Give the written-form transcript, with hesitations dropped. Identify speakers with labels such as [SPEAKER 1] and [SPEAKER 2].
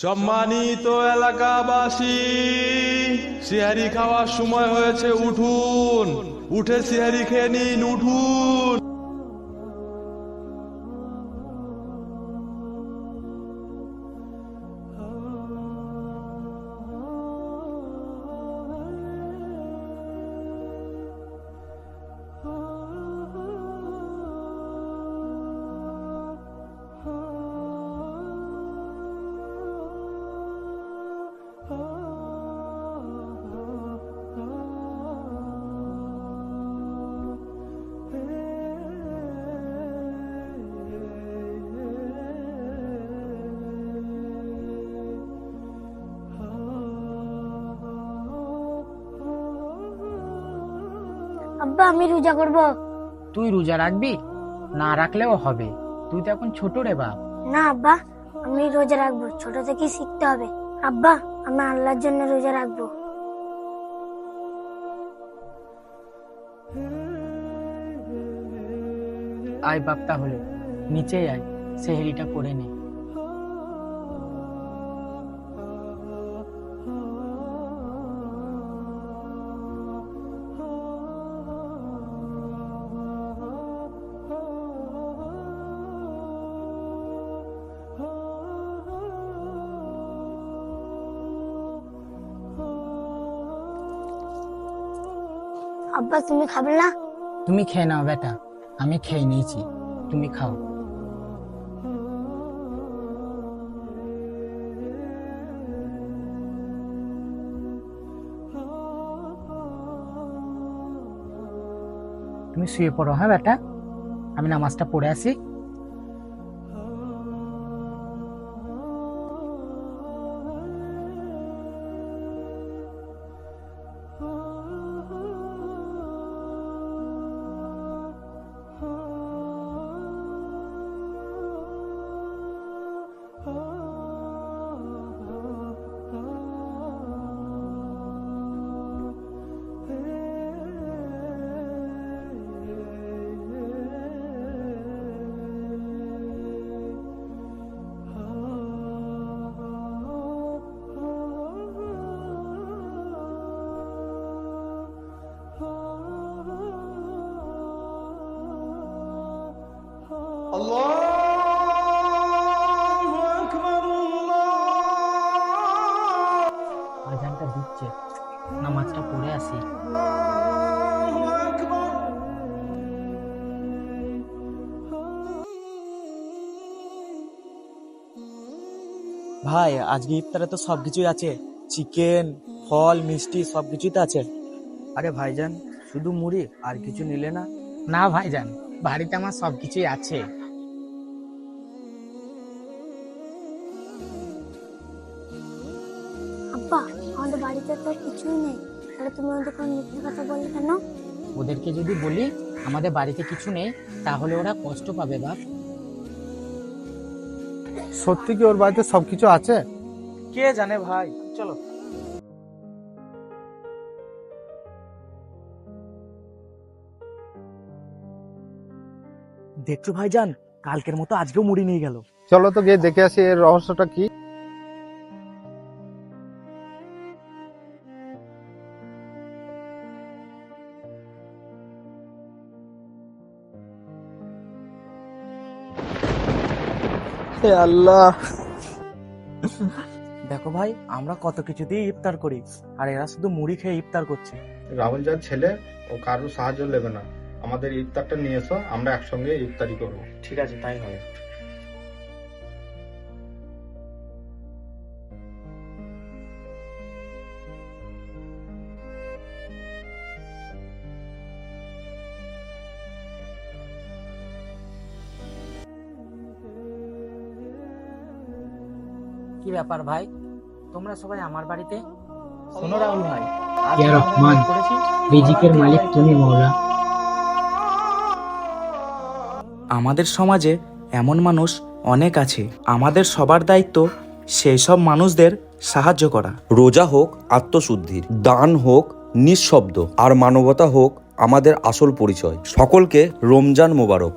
[SPEAKER 1] সম্মানিত এলাকাবাসী, সিহারি খাওয়ার সময় হয়েছে, উঠুন, উঠে সিহারি খেয়ে নিন, উঠুন।
[SPEAKER 2] আব্বা, আমি রোজা করব।
[SPEAKER 3] তুই রোজা রাখবি? না রাখলেও হবে, তুই তো এখন ছোট রে বাপ।
[SPEAKER 2] না আব্বা, আমি রোজা রাখবো, ছোট থেকে শিখতে হবে। আব্বা, আমি আল্লাহর জন্য রোজা রাখবো।
[SPEAKER 3] আয় বাপ, তাহলে নিচে আয়, সেহরিটা করে নে।
[SPEAKER 2] আব্বা, তুমি খাবে না?
[SPEAKER 3] তুমি খেয়ে নাও বেটা, আমি খেয়ে নিয়েছি, তুমি খাও। তুমি শুয়ে পড়ো, হ্যাঁ বেটা, আমি নামাজটা পড়ে আসি।
[SPEAKER 1] আল্লাহু আকবার,
[SPEAKER 3] আজানটা দিচ্ছে, নামাজটা পড়ে আসি।
[SPEAKER 1] আল্লাহু আকবার।
[SPEAKER 4] ভাই, আজকে ইফতারে তো সবকিছুই আছে, চিকেন, ফল, মিষ্টি সবকিছুই তো আছে।
[SPEAKER 5] আরে ভাইজান, শুধু মুড়ি আর কিছু নিলে না?
[SPEAKER 3] না ভাইজান, বাড়িতে আমার সবকিছুই আছে।
[SPEAKER 2] আব্বা, আমাদের বাড়িতে তো কিছুই নেই, তাহলে তুমি ওদের কোনো মিথ্যে কথা বললে কেন?
[SPEAKER 3] ওদেরকে যদি বলি আমাদের বাড়িতে কিছু নেই, তাহলে ওরা কষ্ট পাবে বাপ।
[SPEAKER 6] সত্যি কি ওর বাড়িতে সবকিছু আছে?
[SPEAKER 4] কে জানে ভাই, চলো। দেখছো ভাইজান, কালকের মতো আজকেও মুড়ি নিয়ে গেল।
[SPEAKER 6] চলো তো গিয়ে দেখে আসি এর রহস্যটা কি।
[SPEAKER 4] হে আল্লাহ, দেখো ভাই, আমরা কত কিছু দিয়ে ইফতার করি, আর এরা শুধু মুড়ি খেয়ে ইফতার করছে।
[SPEAKER 6] রাহুল যার ছেলে, ও কারোর সাহায্য নেবে না। আমাদের ইফতারটা নিয়ে এসো, আমরা একসঙ্গে ইফতারি করবো।
[SPEAKER 4] ঠিক আছে, তাই হবে।
[SPEAKER 3] কি ব্যাপার ভাই, তোমরা সবাই আমার বাড়িতে?
[SPEAKER 4] শোনো রাহুল ভাই, আজ
[SPEAKER 3] ইয়া
[SPEAKER 4] আমরা
[SPEAKER 3] রহমান,
[SPEAKER 4] নিয়ত করেছি,
[SPEAKER 3] রিজিকের মালিক তুমি মওলা।
[SPEAKER 4] আমাদের সমাজে এমন মানুষ অনেক আছে, আমাদের সবার দায়িত্ব সেই সব মানুষদের সাহায্য করা।
[SPEAKER 7] রোজা হোক আত্মশুদ্ধির, দান হোক নিঃশব্দ, আর মানবতা হোক আমাদের আসল পরিচয়। সকলকে রমজান মোবারক।